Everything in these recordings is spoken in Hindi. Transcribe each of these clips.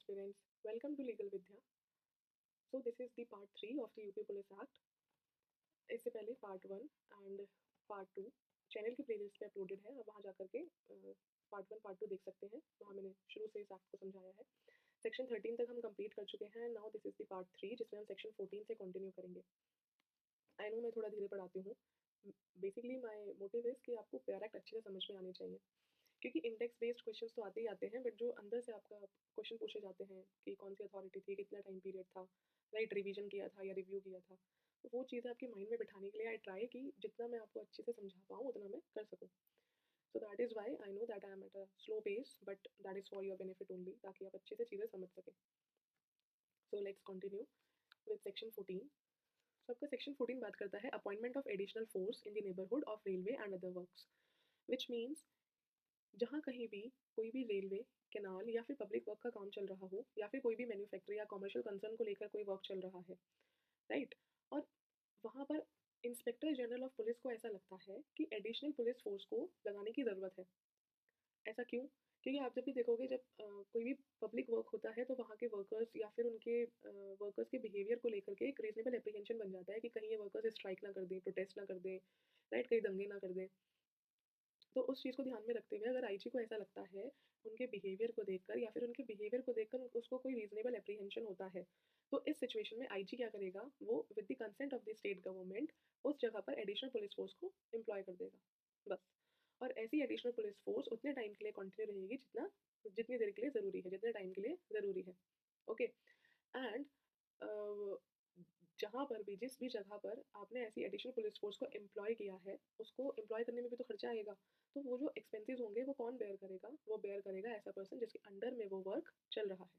aspirants, welcome to Legal Vidya. So this is the part 3 of the UP police act. इससे पहले पार्ट 1 एंड पार्ट 2 चैनल की प्लेलिस्ट पे अपलोडेड है. आप वहाँ जाकर के पार्ट 1 पार्ट 2 देख सकते हैं. वहाँ मैंने शुरू से इस एक्ट को समझाया है. सेक्शन 13 तक हम कंप्लीट कर चुके हैं. Now this is the part 3 जिसमें हम सेक्शन 14 से कंटिन्यू करेंगे. आई नो मैं थोड़ा धीरे पढ़ाती हूँ. बेसिकली माई मोटिव इज़ कि आपको पेयर एक्ट अच्छे से समझ में आने चाहिए, क्योंकि इंडेक्स बेस्ड क्वेश्चंस तो आते ही आते हैं, बट जो अंदर से आपका क्वेश्चन पूछे जाते हैं कि कौन सी अथॉरिटी थी, कितना टाइम पीरियड था, राइट, रिवीजन किया था या रिव्यू किया था, तो वो चीज़ें आपके माइंड में बिठाने के लिए आई ट्राई कि जितना मैं आपको अच्छे से समझा पाऊँ उतना मैं कर सकूँ. So that is why I know that I am at a slow pace, but that is for your benefit only, ताकि आप अच्छे से चीज़ें समझ सकें. So let's continue with section 14. सो आपका सेक्शन 14 बात करता है appointment of additional force in the neighbourhood of railway and other works, which means जहाँ कहीं भी कोई भी रेलवे, कैनाल या फिर पब्लिक वर्क का काम चल रहा हो, या फिर कोई भी मैन्युफैक्चर या कमर्शियल कंसर्न को लेकर कोई वर्क चल रहा है, राइट, और वहाँ पर इंस्पेक्टर जनरल ऑफ पुलिस को ऐसा लगता है कि एडिशनल पुलिस फोर्स को लगाने की ज़रूरत है. ऐसा क्यों? क्योंकि आप जब भी देखोगे, जब कोई भी पब्लिक वर्क होता है तो वहाँ के वर्कर्स या फिर उनके वर्कर्स के बिहेवियर को लेकर के एक रीजनेबल एप्रीहेंशन बन जाता है कि कहीं ये वर्कर्स स्ट्राइक ना कर दें, प्रोटेस्ट ना कर दें, राइट, कहीं दंगे ना कर दें. तो उस चीज़ को ध्यान में रखते हुए अगर आईजी को ऐसा लगता है उनके बिहेवियर को देखकर, या फिर उनके बिहेवियर को देखकर उसको कोई रीजनेबल एप्रीहेंशन होता है, तो इस सिचुएशन में आईजी क्या करेगा, वो with the consent of the state government उस जगह पर एडिशनल पुलिस फोर्स को एम्प्लॉय कर देगा, बस. और ऐसी एडिशनल पुलिस फोर्स उतने टाइम के लिए कंटिन्यू रहेगी जितनी देर के लिए ज़रूरी है, जितने टाइम के लिए ज़रूरी है. ओके. एंड जहाँ पर भी, जिस भी जगह पर आपने ऐसी एडिशनल पुलिस फोर्स को एम्प्लॉय किया है, उसको एम्प्लॉय करने में भी तो खर्चा आएगा. तो वो जो एक्सपेंसेस होंगे वो कौन बेयर करेगा? वो बेयर करेगा ऐसा पर्सन जिसके अंडर में वो वर्क चल रहा है,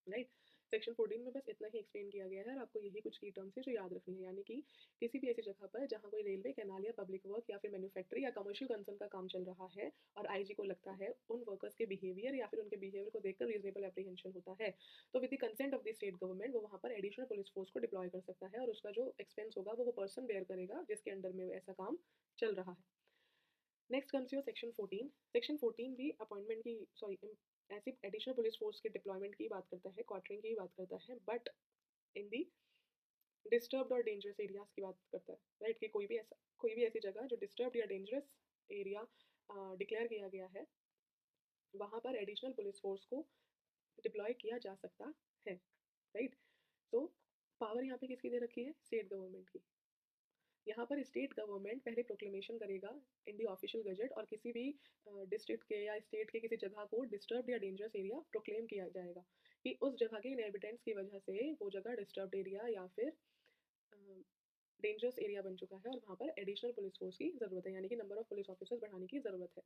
राइट. सेक्शन 14 में बस इतना ही एक्सप्लेन किया गया है, और आपको यही कुछ की टर्म्स है जो याद रखनी है. यानी कि किसी भी ऐसी जगह पर जहाँ कोई रेलवे, कैनाल या पब्लिक वर्क या फिर मैन्युफैक्चरिंग या कमर्शियल कंसर्न का काम चल रहा है, और आईजी को लगता है उन वर्कर्स के बिहेवियर या फिर उनके बिहेवियर को देखकर रीजनेबल एप्रीहेंशन होता है, तो with the consent of the state government वो वहाँ पर एडिशनल पुलिस फोर्स को डिप्लॉय कर सकता है, और उसका जो एक्सपेंस होगा वो पर्सन बेयर करेगा जिसके अंडर में ऐसा काम चल रहा है. Next comes your section 14. Section 14 भी अपॉइंटमेंट की, सॉरी, ऐसी एडिशनल पुलिस फोर्स के डिप्लॉयमेंट की बात करता है, क्वार्टरिंग की बात करता है, बट इन दी डिस्टर्ब्ड और डेंजरस एरियाज की बात करता है, राइट, कि कोई भी ऐसी जगह जो डिस्टर्ब्ड या डेंजरस एरिया डिक्लेयर किया गया है, वहाँ पर एडिशनल पुलिस फोर्स को डिप्लॉय किया जा सकता है, राइट. तो पावर यहाँ पे किसकी दे रखी है? स्टेट गवर्नमेंट की. यहाँ पर स्टेट गवर्नमेंट पहले प्रोक्लेमेशन करेगा इन दी ऑफिशियल गजट, और किसी भी डिस्ट्रिक्ट के या स्टेट के किसी जगह को डिस्टर्ब्ड या डेंजरस एरिया प्रोक्लेम किया जाएगा कि उस जगह के इनहेबिटेंट्स की वजह से वो जगह डिस्टर्ब्ड एरिया या फिर डेंजरस एरिया बन चुका है, और वहाँ पर एडिशनल पुलिस फोर्स की ज़रूरत है, यानी कि नंबर ऑफ पुलिस ऑफिसर्स बढ़ाने की ज़रूरत है.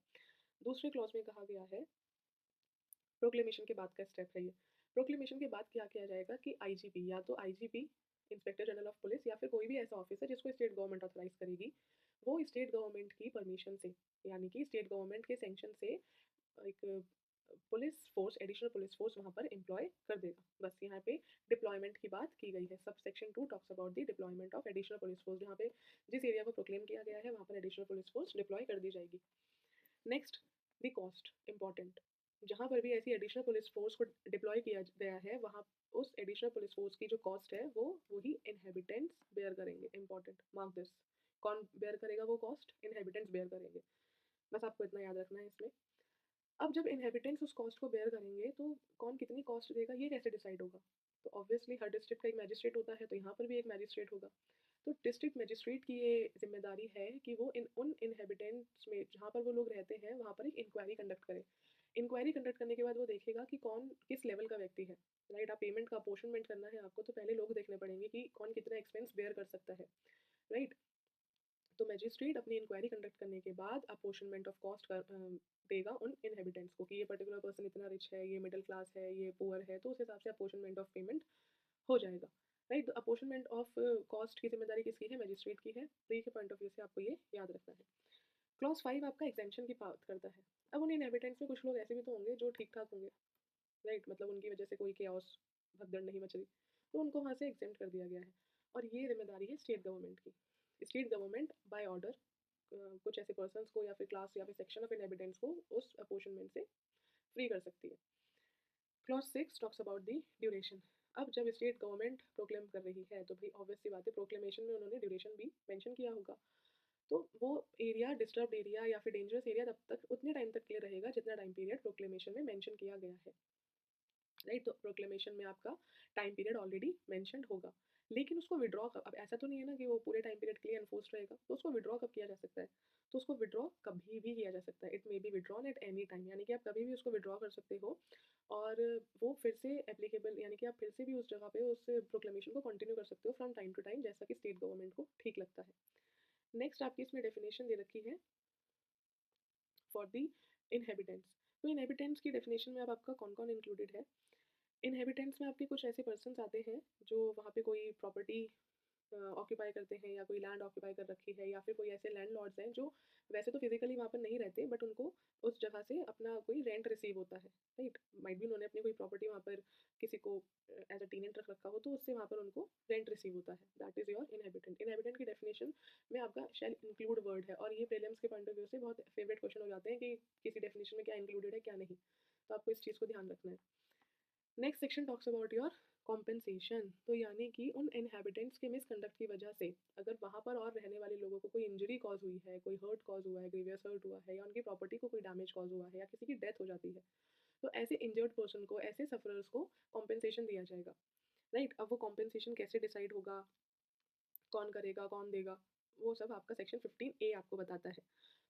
दूसरे क्लॉज में कहा गया है, प्रोक्लेमेशन के बाद का स्टेप है ये. प्रोक्लेमेशन के बाद क्या किया जाएगा कि आईजीपी, या तो IGP inspector general of police, या फिर कोई भी ऐसा ऑफिसर जिसको स्टेट गवर्नमेंट ऑथराइज करेगी, वो स्टेट गवर्नमेंट की परमिशन से, यानी कि स्टेट गवर्नमेंट के सेंक्शन से एक police force, additional police force वहाँ पर एम्प्लॉय कर देगा. बस यहाँ पे डिप्लॉयमेंट की बात की गई है. Sub section 2 talks about the deployment of additional police force, जहाँ पे जिस एरिया को प्रोक्लेम किया गया है वहाँ पर एडिशनल पुलिस फोर्स डिप्लॉय कर दी जाएगी. Next, the cost, important. जहाँ पर भी ऐसी एडिशनल पुलिस फोर्स को डिप्लॉय किया गया है, वहाँ उस एडिशनल पुलिस फोर्स की जो कॉस्ट है वो वही इनहेबिटेंट्स बेयर करेंगे. Important, mark this. कौन बेयर करेगा वो कॉस्ट? इनहेबिटेंट्स बेयर करेंगे. बस आपको इतना याद रखना है इसमें. अब जब इनहेबिटेंट्स उस कॉस्ट को बेयर करेंगे, तो कौन कितनी कॉस्ट देगा ये कैसे डिसाइड होगा? तो ऑब्वियसली हर डिस्ट्रिक्ट का एक मैजिस्ट्रेट होता है, तो यहाँ पर भी एक मैजिस्ट्रेट होगा. तो डिस्ट्रिक्ट मजिस्ट्रेट की ये जिम्मेदारी है कि वो उन इनहेबिटेंट्स में जहाँ पर वो लोग रहते हैं वहाँ पर एक इंक्वायरी कंडक्ट करे. इंक्वायरी कंडक्ट करने के बाद वो देखेगा कि कौन किस लेवल का व्यक्ति है, राइट. आप पेमेंट का अपोर्शनमेंट करना है आपको, तो पहले लोग देखने पड़ेंगे कि कौन कितना एक्सपेंस बेयर कर सकता है, राइट. तो मैजिस्ट्रेट अपनी इंक्वायरी कंडक्ट करने के बाद अपोर्शनमेंट ऑफ कॉस्ट देगा उन इनहेबिटेंट्स को कि ये पर्टिकुलर पर्सन इतना रिच है, ये मिडिल क्लास है, ये पुअर है, तो उस हिसाब से अपोर्शनमेंट ऑफ पेमेंट हो जाएगा, राइट. तो अपोर्शनमेंट ऑफ कॉस्ट की जिम्मेदारी किसकी है? मैजिस्ट्रेट की है. प्री के पॉइंट ऑफ व्यू से आपको ये याद रखना है. क्लॉज 5 आपका एग्जेम्पशन की बात करता है. अब उन इनहेबिटेंट्स में कुछ लोग ऐसे भी तो होंगे जो ठीक ठाक होंगे, राइट, मतलब उनकी वजह से कोई केओस भगदड़ नहीं मच रही, तो उनको वहाँ से एग्जेम्प्ट कर दिया गया है. और ये जिम्मेदारी है स्टेट गवर्नमेंट की. स्टेट गवर्नमेंट बाय ऑर्डर कुछ ऐसे पर्सनस को या फिर क्लास या फिर सेक्शन ऑफ इनहेबिटेंट्स को उस अपोर्शनमेंट से फ्री कर सकती है. Clause 6 talks about the duration. अब जब स्टेट गवर्नमेंट प्रोक्लेम कर रही है तो भाई ऑब्वियस सी बात है, प्रोक्लेमेशन में उन्होंने ड्यूरेशन भी मेंशन किया होगा। तो वो एरिया डिस्टर्ब्ड एरिया या फिर डेंजरस एरिया तब तक उतने टाइम तक के लिए रहेगा जितना टाइम पीरियड प्रोक्लेमेशन में मेंशन किया गया है, राइट। तो प्रोक्लेमेशन में आपका टाइम पीरियड ऑलरेडी मेंशनड होगा, लेकिन उसको विड्रॉ कब, अब ऐसा तो नहीं है ना कि वो पूरे टाइम पीरियड के लिए एनफोर्स्ड रहेगा, तो उसको विड्रॉ कब किया जा सकता है? तो उसको विड्रॉ कभी भी किया जा सकता है, it may be withdrawn at any time, यानी कि आप कभी भी उसको विड्रॉ कर सकते हो और वो फिर से एप्लीकेबल, यानी कि आप फिर से भी उस जगह पे उस प्रोक्लेमेशन को कंटिन्यू कर सकते हो फ्रॉम टाइम टू टाइम, जैसा कि स्टेट गवर्नमेंट को ठीक लगता है। नेक्स्ट आपकी इसमें डेफिनेशन दे रखी है फॉर दी इनहेबिटेंट्स। तो इनहेबिटेंट्स की डेफिनेशन में अब आपका कौन कौन इंक्लूडेड है? इनहेबिटेंट्स में आपके कुछ ऐसे पर्सन्स आते हैं जो वहाँ पे कोई प्रॉपर्टी ऑक्यूपाई करते हैं या कोई लैंड ऑक्यूपाई कर रखी है, या फिर कोई ऐसे लैंडलॉर्ड्स हैं जो वैसे तो फिजिकली वहाँ पर नहीं रहते बट उनको उस जगह से अपना कोई रेंट रिसीव होता है, राइट। माइट भी उन्होंने अपनी कोई प्रॉपर्टी वहाँ पर किसी को एज अ टेनेंट रख रखा हो तो उससे वहाँ पर उनको रेंट रिसीव होता है, that is your inhabitant. Inhabitant की डेफिनेशन में आपका शैल इंक्लूड वर्ड है, और ये प्रीलिम्स के पॉइंट ऑफ व्यू से बहुत फेवरेट क्वेश्चन हो जाते हैं कि किसी डेफिनेशन में क्या इंक्लूडेड है क्या नहीं, तो आपको इस चीज़ को ध्यान रखना है। Next section talks about your compensation. तो यानी कि उन इनहेबिटेंट्स के मिसकंडक्ट की वजह से अगर वहाँ पर और रहने वाले लोगों को कोई इंजरी कॉज हुई है, कोई हर्ट कॉज हुआ है, ग्रीवियस हर्ट हुआ है, या उनकी प्रॉपर्टी को कोई डैमेज कॉज हुआ है, या किसी की डेथ हो जाती है, तो ऐसे इंजर्ड पर्सन को, ऐसे सफरर्स को कॉम्पेंसेशन दिया जाएगा, राइट। अब वो कॉम्पेंसेशन कैसे डिसाइड होगा, कौन करेगा, कौन देगा, वो सब आपका सेक्शन 15A आपको बताता है।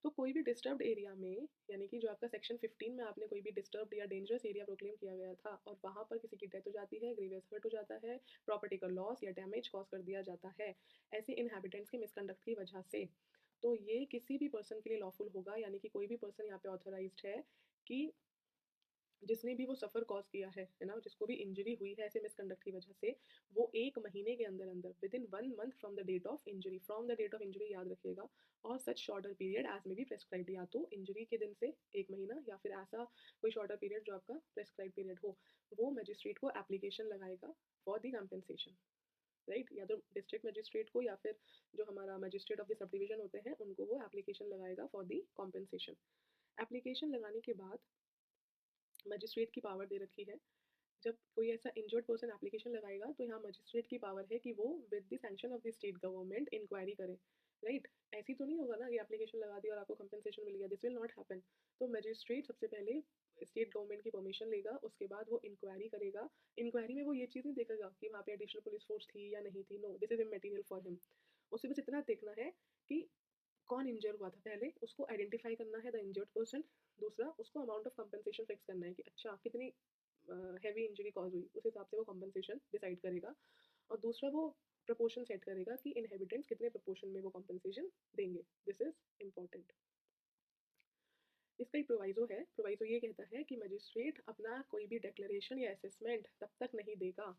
तो कोई भी डिस्टर्ब्ड एरिया में, यानी कि जो आपका सेक्शन 15 में आपने कोई भी डिस्टर्ब्ड या डेंजरस एरिया प्रोक्लेम किया गया था और वहाँ पर किसी की डेथ हो जाती है, ग्रीवियस हर्ट हो जाता है, प्रॉपर्टी का लॉस या डैमेज कॉज कर दिया जाता है ऐसे इनहैबिटेंट्स के मिसकंडक्ट की वजह से, तो ये किसी भी पर्सन के लिए लॉफुल होगा, यानी कि कोई भी पर्सन यहाँ पे ऑथोराइज्ड है कि जिसने भी वो सफ़र कॉज किया है ना, जिसको भी इंजरी हुई है ऐसे मिसकंडक्ट की वजह से, वो 1 महीने के अंदर अंदर within 1 month from the date of injury, from the date of injury याद रखिएगा, और such shorter period as may be prescribed, या तो इंजरी के दिन से 1 महीना या फिर ऐसा कोई शॉर्टर पीरियड जो आपका प्रेस्क्राइब पीरियड हो, वो मजिस्ट्रेट को एप्लीकेशन लगाएगा फॉर द कंपेंसेशन, राइट। या तो डिस्ट्रिक्ट मजिस्ट्रेट को या फिर जो हमारा magistrate of the sub division होते हैं उनको वो एप्लीकेशन लगाएगा फॉर द कॉम्पेंसेशन। एप्लीकेशन लगाने के बाद मजिस्ट्रेट की पावर दे रखी है, जब कोई ऐसा इंजर्ड पर्सन एप्लीकेशन लगाएगा तो यहाँ मजिस्ट्रेट की पावर है कि वो with the sanction of the state government inquiry करे, राइट। ऐसी तो नहीं होगा ना कि एप्लीकेशन लगा दी और आपको कंपनसेशन मिल गया, दिस विल नॉट हैपन। तो मजिस्ट्रेट सबसे पहले स्टेट गवर्नमेंट की परमिशन लेगा, उसके बाद वो इंक्वायरी करेगा। इंक्वायरी में वो ये चीज़ नहीं देखेगा कि वहाँ पे एडिशनल पुलिस फोर्स थी या नहीं थी, no, this is immaterial for him. उसे बस इतना देखना है कि कौन इंजर हुआ था, पहले उसको आइडेंटिफाई करना है द इंजर्ड पर्सन, दूसरा उसको अमाउंट ऑफ कंपनसेशन फिक्स करना है कि अच्छा कितनी हैवी इंजरी कॉज हुई, उस हिसाब से वो कंपनसेशन डिसाइड करेगा, और दूसरा वो प्रपोर्शन सेट करेगा कि इनहेबिटेंट्स कितने प्रपोर्शन में वो कंपनसेशन देंगे, दिस इज इम्पॉर्टेंट। इसका एक प्रोवाइजो है, प्रोवाइजो ये कहता है कि मजिस्ट्रेट अपना कोई भी डिक्लेरेशन या असेसमेंट तब तक नहीं देगा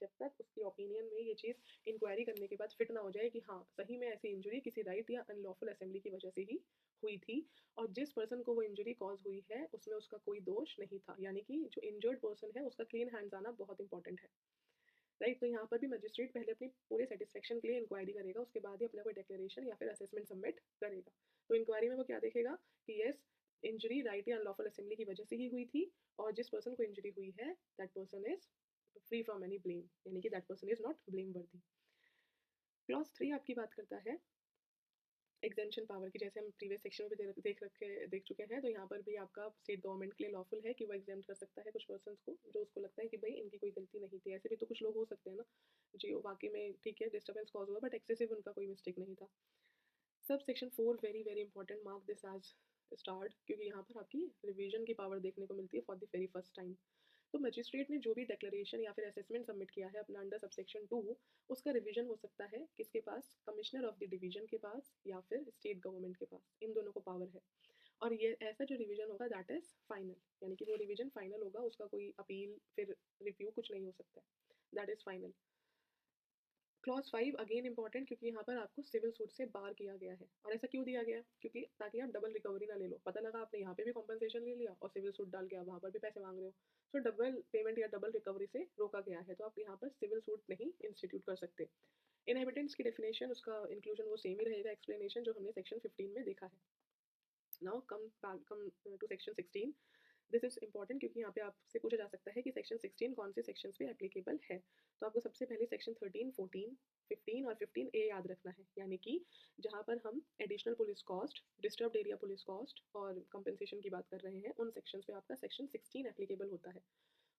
जब तक उसकी ओपिनियन में ये चीज़ इंक्वायरी करने के बाद फिट ना हो जाए कि हाँ सही में ऐसी इंजरी किसी राइट या अनलॉफुल असेंबली की वजह से ही हुई थी, और जिस पर्सन को वो इंजरी कॉज हुई है उसमें उसका कोई दोष नहीं था, यानी कि जो इंजर्ड पर्सन है उसका क्लीन हैंड्स आना बहुत इंपॉर्टेंट है, राइट। तो यहाँ पर भी मजिस्ट्रेट पहले अपनी पूरे सेटिस्फेक्शन के लिए इंक्वायरी करेगा, उसके बाद ही अपना कोई डिक्लेरेशन या फिर असेसमेंट सबमिट करेगा। तो इंक्वायरी में वो क्या देखेगा कि येस इंजरी राइट या अनलॉफुल असेंबली की वजह से ही हुई थी, और जिस पर्सन को इंजरी हुई है that person is free from any blame, यानी कि that person is not blame वर्दी। क्लॉज 3 आपकी बात करता है एग्जेम्पशन पावर की, जैसे हम प्रीवियस सेक्शन में भी देख चुके हैं, तो यहाँ पर भी आपका स्टेट गवर्नमेंट के लिए लॉफुल है कि वो एग्जेम्प्ट कर सकता है कुछ पर्सन्स को जो उसको लगता है कि भाई इनकी कोई गलती नहीं थी। ऐसे भी तो कुछ लोग हो सकते हैं ना जो वाकई में ठीक है डिस्टर्बेंस कॉज हुआ बट एक्सेसिव उनका कोई मिस्टेक नहीं था। Sub section 4 very very important, mark this as start, क्योंकि यहाँ पर आपकी रिवीजन की पावर देखने को मिलती है for the very first time. तो मजिस्ट्रेट ने जो भी डिक्लेरेशन या फिर असेसमेंट सबमिट किया है अपना अंडर सबसेक्शन 2, उसका रिवीजन हो सकता है किसके पास, कमिश्नर ऑफ द डिवीजन के पास या फिर स्टेट गवर्नमेंट के पास, इन दोनों को पावर है। और ये ऐसा जो रिवीजन होगा दैट इज फाइनल, यानी कि वो रिवीजन फाइनल होगा, उसका कोई अपील फिर रिव्यू कुछ नहीं हो सकता है, that is final. Clause 5 again important, क्योंकि यहाँ पर आपको सिविल सूट से बार किया गया है, और ऐसा क्यों दिया गया है, क्योंकि ताकि आप डबल रिकवरी ना ले लो, पता लगा आपने यहाँ पे भी कॉम्पनसेशन ले लिया और सिविल सूट डाल के आप वहाँ पर भी पैसे मांग रहे हो, तो डबल पेमेंट या डबल रिकवरी से रोका गया है, तो आप यहाँ पर सिविल सूट नहीं इंस्टीट्यूट कर सकते। इनहेबिटेंट्स की डेफिनेशन, उसका इंक्लूजन वो सेम ही रहेगा, एक्सप्लेनेशन जो हमने सेक्शन 15 में देखा है। Now come to section 16। This is important क्योंकि यहाँ पे आपसे पूछा जा सकता है कि सेक्शन 16 कौन से सेक्शंस पे एप्लीकेबल है। तो आपको सबसे पहले सेक्शन 13, 14, 15 और 15 ए याद रखना है, यानी कि जहाँ पर हम additional police cost, disturbed area police cost और कंपनसेशन की बात कर रहे हैं, उन सेक्शंस पे आपका सेक्शन 16 एप्लीकेबल होता है।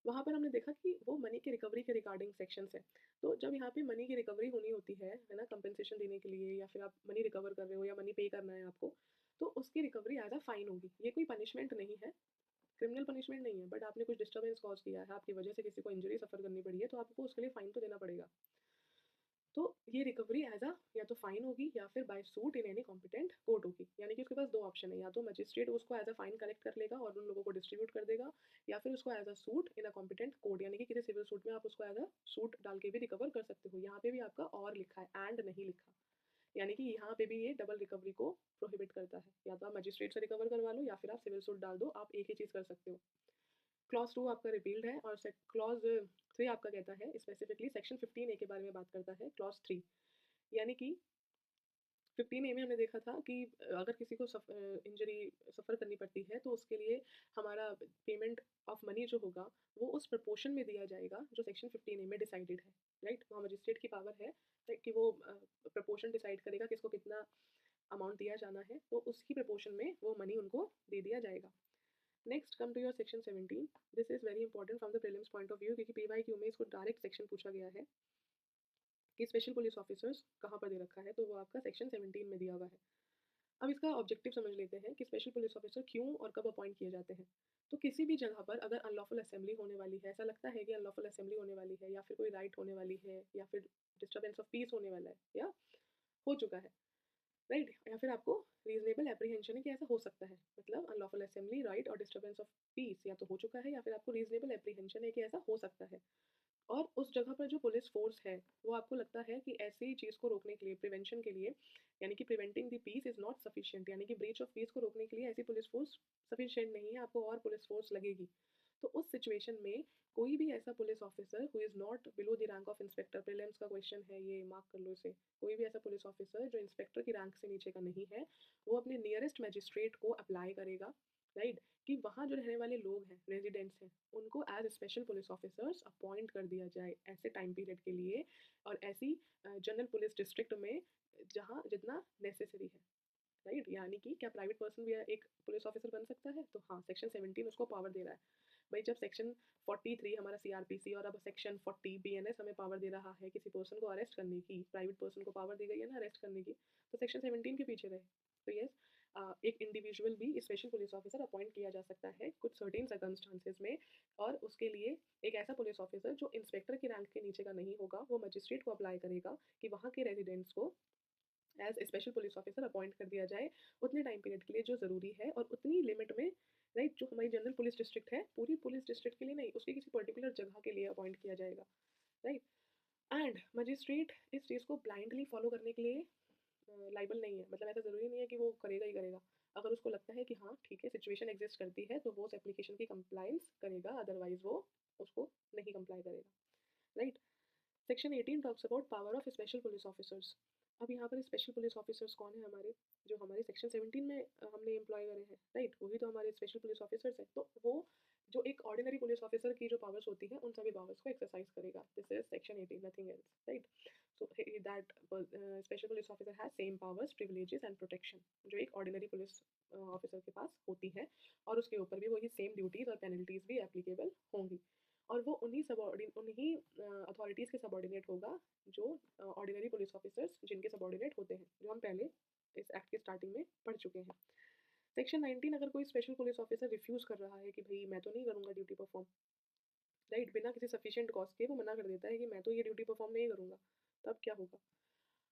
वहाँ पर हमने देखा कि वो मनी की रिकवरी के रिगार्डिंग सेक्शंस है। तो जब यहाँ पे मनी की रिकवरी होनी होती है ना, कंपनसेशन देने के लिए या फिर आप मनी रिकवर कर रहे हो या मनी पे करना है आपको, तो उसकी रिकवरी एज़ अ फाइन होगी। ये कोई पनिशमेंट नहीं है, क्रिमिनल पनिशमेंट नहीं है, बट आपने कुछ डिस्टर्बेंस कॉज़ किया है, आपकी वजह से किसी को इंजरी सफ़र करनी पड़ी है, तो आपको उसके लिए फ़ाइन तो देना पड़ेगा। तो ये रिकवरी एज़ अ या तो फ़ाइन होगी या फिर by suit in any competent court होगी। यानी कि उसके पास 2 ऑप्शन है, या तो मजिस्ट्रेट उसको एज़ अ फ़ाइन कलेक्ट कर लेगा और उन लोगों को डिस्ट्रीब्यूट कर देगा, या फिर उसको as a suit in a competent court, यानी कि किसी सिविल सूट में आप उसको एज़ अ सूट डाल के भी रिकवर कर सकते हो। यहाँ पे भी आपका और लिखा है, एंड नहीं लिखा। यानी कि यहाँ पे भी ये डबल रिकवरी को प्रोहिबिट करता है। या तो आप मजिस्ट्रेट से रिकवर करवा लो या फिर आप सिविल सूट डाल दो, आप एक ही चीज़ कर सकते हो। क्लॉज़ 2 आपका रिपील्ड है और क्लॉज़ 3 आपका कहता है, स्पेसिफिकली सेक्शन 15 ए के बारे में बात करता है, क्लॉज़ 3। यानी कि 15 ए में हमने देखा था कि अगर किसी को इंजरी सफ़र करनी पड़ती है तो उसके लिए हमारा पेमेंट ऑफ मनी जो होगा वो उस प्रपोर्शन में दिया जाएगा जो सेक्शन 15 ए में डिसाइडेड है, राइट। वहाँ मजिस्ट्रेट की पावर है, right, कि वो प्रपोर्शन डिसाइड करेगा किसको कितना अमाउंट दिया जाना है, तो उसकी प्रपोर्शन में वो मनी उनको दे दिया जाएगा। Next come to your section 17। This is very important from the prelims point of view, क्योंकि पीवाईक्यू में इसको डायरेक्ट सेक्शन पूछा गया है कि स्पेशल पुलिस ऑफिसर्स कहाँ पर दे रखा है, तो वो आपका सेक्शन 17 में दिया हुआ है। अब इसका ऑब्जेक्टिव समझ लेते हैं कि स्पेशल पुलिस ऑफिसर क्यों और कब अपॉइंट किए जाते हैं। तो किसी भी जगह पर अगर अनलॉफुल असेंबली होने वाली है, ऐसा लगता है कि अनलॉफुल असेंबली होने वाली है या फिर कोई राइट होने वाली है या फिर डिस्टर्बेंस ऑफ पीस होने वाला है या हो चुका है, राइट, या फिर आपको रीजनेबल एप्रीहेंशन है कि ऐसा हो सकता है, मतलब अनलॉफुल असेंबली, राइट और डिस्टर्बेंस ऑफ पीस या तो हो चुका है या फिर आपको रीजनेबल एप्रीहेंशन है कि ऐसा हो सकता है। और उस जगह पर जो पुलिस फ़ोर्स है, वो आपको लगता है कि ऐसी चीज़ को रोकने के लिए, प्रिवेंशन के लिए, यानी कि preventing the peace is not sufficient, यानी कि ब्रीच ऑफ पीस को रोकने के लिए ऐसी पुलिस फ़ोर्स सफिशिएंट नहीं है, आपको और पुलिस फ़ोर्स लगेगी। तो उस सिचुएशन में कोई भी ऐसा police officer who is not below the rank of inspector, prelims का क्वेश्चन है ये, मार्क कर लो इसे। कोई भी ऐसा पुलिस ऑफिसर जो इंस्पेक्टर की रैंक से नीचे का नहीं है, वो अपने नियरेस्ट मजिस्ट्रेट को अप्लाई करेगा, राइट, कि वहाँ जो रहने वाले लोग हैं, रेजिडेंट्स हैं, उनको as special police officers appoint कर दिया जाए ऐसे टाइम पीरियड के लिए और ऐसी जनरल पुलिस डिस्ट्रिक्ट में जहाँ जितना नेसेसरी है, राइट। यानी कि क्या प्राइवेट पर्सन भी एक पुलिस ऑफिसर बन सकता है? तो हाँ, सेक्शन 17 उसको पावर दे रहा है। भाई जब सेक्शन 43 हमारा सीआरपीसी और अब सेक्शन 40 बीएनएस हमें पावर दे रहा है किसी पर्सन को अरेस्ट करने की, प्राइवेट पर्सन को पावर दी गई है ना अरेस्ट करने की, तो सेक्शन 17 के पीछे रहे। तो यस, एक इंडिविजुअल भी स्पेशल पुलिस ऑफिसर अपॉइंट किया जा सकता है कुछ सर्टेन सर्कमस्टांसेस में, और उसके लिए एक ऐसा पुलिस ऑफिसर जो इंस्पेक्टर की रैंक के नीचे का नहीं होगा, वो मजिस्ट्रेट को अप्लाई करेगा कि वहाँ के रेजिडेंट्स को as special police officer appoint कर दिया जाए उतने टाइम पीरियड के लिए जो ज़रूरी है और उतनी लिमिट में, राइट। जो हमारी जनरल पुलिस डिस्ट्रिक्ट है, पूरी पुलिस डिस्ट्रिक्ट के लिए नहीं, उसकी किसी पर्टिकुलर जगह के लिए अपॉइंट किया जाएगा, राइट। एंड मजिस्ट्रेट इस चीज़ को ब्लाइंडली फॉलो करने के लिए लाइबल नहीं है, मतलब ऐसा ज़रूरी नहीं है कि वो करेगा ही करेगा। अगर उसको लगता है कि हाँ ठीक है, सिचुएशन एग्जिस्ट करती है, तो वो उस एप्लीकेशन की कंप्लाइंस करेगा, अदरवाइज वो उसको नहीं कंप्लाई करेगा, right. Section 18 talks about power of special police officers. अब यहाँ पर स्पेशल पुलिस ऑफिसर्स कौन है हमारे, जो हमारे सेक्शन 17 में हमने एम्प्लॉय करे हैं, राइट, वही तो हमारे स्पेशल पुलिस ऑफिसर्स हैं। तो वो जो एक ऑर्डिनरी पुलिस ऑफिसर की जो पावर्स होती हैं उन सभी पावर्स को एक्सरसाइज करेगा। This is section 18, nothing else, right. So that special police officer has same powers, privileges and protection जो एक ऑर्डिनरी पुलिस ऑफिसर के पास होती है, और उसके ऊपर भी वही सेम ड्यूटीज़ और पेनल्टीज़ भी एप्लीकेबल होंगी, और वो उन्हीं अथॉरिटीज़ के सबॉर्डिनेट होगा जो ऑर्डिनरी पुलिस ऑफिसर्स जिनके सबॉर्डिनेट होते हैं, जो हम पहले इस एक्ट के स्टार्टिंग में पढ़ चुके हैं। सेक्शन 19, अगर कोई स्पेशल पुलिस ऑफिसर रिफ्यूज़ कर रहा है कि भई मैं तो नहीं करूँगा ड्यूटी परफॉर्म, राइट, बिना किसी सफिशिएंट कॉज़ के वो मना कर देता है कि मैं तो ये ड्यूटी परफॉर्म नहीं करूँगा, तब क्या होगा?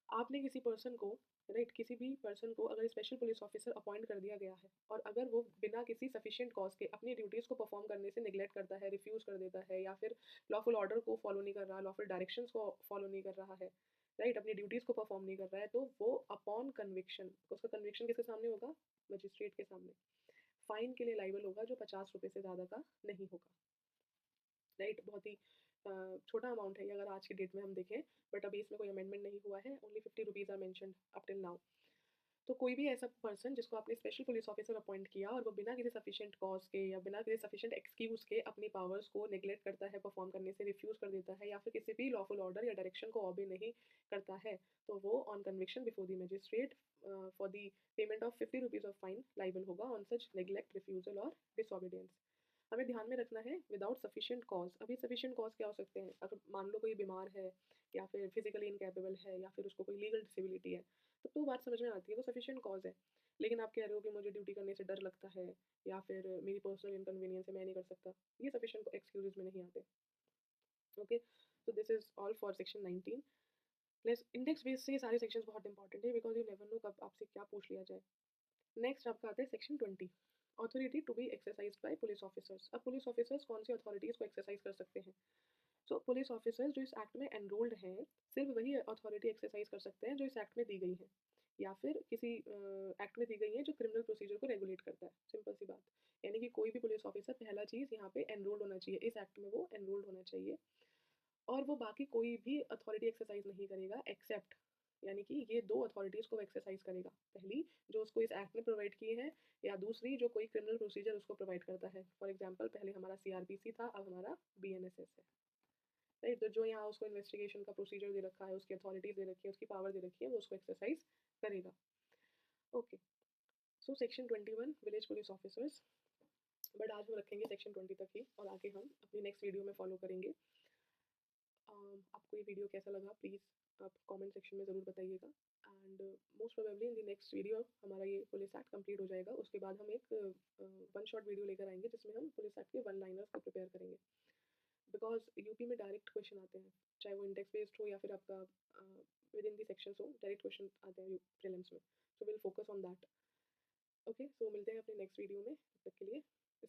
आपने किसी पर्सन को, राइट, किसी भी पर्सन को अगर स्पेशल पुलिस ऑफिसर अपॉइंट कर दिया गया है और अगर वो बिना किसी सफिशिएंट कॉज के अपनी ड्यूटीज़ को परफॉर्म करने से निगलेक्ट करता है, रिफ्यूज़ कर देता है, या फिर लॉफुल ऑर्डर को फॉलो नहीं कर रहा, लॉफुल डायरेक्शंस को फॉलो नहीं कर रहा है, राइट, अपनी ड्यूटीज़ को परफॉर्म नहीं कर रहा है, तो वो अपॉन कन्विक्शन, उसका कन्विक्शन किसके सामने होगा? मजिस्ट्रेट के सामने। फाइन के लिए लाइबल होगा जो 50 रुपये से ज़्यादा का नहीं होगा, राइट। बहुत ही छोटा अमाउंट है ये अगर आज की डेट में हम देखें, बट अभी इसमें कोई अमेंडमेंट नहीं हुआ है, only 50 rupees are mentioned up till now. तो कोई भी ऐसा पर्सन जिसको आपने स्पेशल पुलिस ऑफिसर अपॉइंट किया और वो बिना किसी सफिशिएंट कॉज के या बिना किसी सफिशिएंट एक्सक्यूज़ के अपनी पावर्स को नेग्लेक्ट करता है, परफॉर्म करने से रिफ्यूज़ कर देता है या फिर किसी भी लॉफुल ऑर्डर या डायरेक्शन को ओबे नहीं करता है, तो वो on conviction before the magistrate for the payment of 50 rupees of fine liable होगा ऑन सच नेग्लेक्ट, रिफ्यूजल और डिसओबीडियंस। हमें ध्यान में रखना है विदाउट सफिशिएंट कॉज। अभी सफिशिएंट कॉज क्या हो सकते हैं? अगर मान लो कोई बीमार है या फिर फिजिकली इनकेपेबल है या फिर उसको कोई लीगल डिसेबिलिटी है, तब तो बात समझ में आती है, वो सफिशिएंट कॉज है। लेकिन आप कह रहे हो कि मुझे ड्यूटी करने से डर लगता है या फिर मेरी पर्सनल इनकन्वीनियंस है, मैं नहीं कर सकता, ये सफिशिएंट एक्सक्यूजेज में नहीं आते। Okay, so this is all for section 19। Plus index base से ये सारे सेक्शंस बहुत इंपॉर्टेंट है बिकॉज यू नेवर नो कब आपसे क्या पूछ लिया जाए। नेक्स्ट आपका आता है section 20, authority to be exercise by police officers. अब पुलिस ऑफिसर्स कौन सी अथॉरिटीज़ को एक्सरसाइज कर सकते हैं? सो पुलिस ऑफिसर्स जो इस एक्ट में एनरोल्ड हैं, सिर्फ वही अथॉरिटी एक्सरसाइज कर सकते हैं जो इस एक्ट में दी गई है या फिर किसी एक्ट में दी गई है जो क्रिमिनल प्रोसीजर को रेगुलेट करता है। सिंपल सी बात, यानी कि कोई भी पुलिस ऑफिसर पहला चीज़ यहाँ पे एनरोल्ड होना चाहिए, इस एक्ट में वो एनरोल्ड होना चाहिए और वो बाकी कोई भी अथॉरिटी एक्सरसाइज नहीं करेगा एक्सेप्ट, यानी कि ये दो अथॉरिटीज़ को एक्सरसाइज करेगा। पहली जो उसको इस एक्ट में प्रोवाइड की है या दूसरी जो कोई क्रिमिनल प्रोसीजर उसको प्रोवाइड करता है। फॉर एग्जांपल पहले हमारा सीआरपीसी था, अब हमारा बीएनएसएस है। राइट, तो जो यहाँ उसको इन्वेस्टिगेशन का प्रोसीजर दे रखा है, उसकी अथॉरिटीज़ दे रखी है, उसकी पावर दे रखी है, वो उसको एक्सरसाइज करेगा। Okay, so section 21 village police officers. But आज हम रखेंगे सेक्शन 20 तक ही और आगे हम अपनी नेक्स्ट वीडियो में फॉलो करेंगे। आपको ये वीडियो कैसा लगा प्लीज़ आप कमेंट सेक्शन में ज़रूर बताइएगा and most probably in the next video हमारा ये पुलिस एक्ट कंप्लीट हो जाएगा। उसके बाद हम एक वन शॉट वीडियो लेकर आएंगे जिसमें हम पुलिस एक्ट के वन लाइनर्स को प्रिपेयर करेंगे बिकॉज यूपी में डायरेक्ट क्वेश्चन आते हैं, चाहे वो इंडेक्स बेस्ड हो या फिर आपका विद इन दी सेक्शंस हो, डायरेक्ट क्वेश्चन आते हैं प्रीलिम्स में। So will focus on that. Okay, so मिलते हैं अपने नेक्स्ट वीडियो में, तब तक के लिए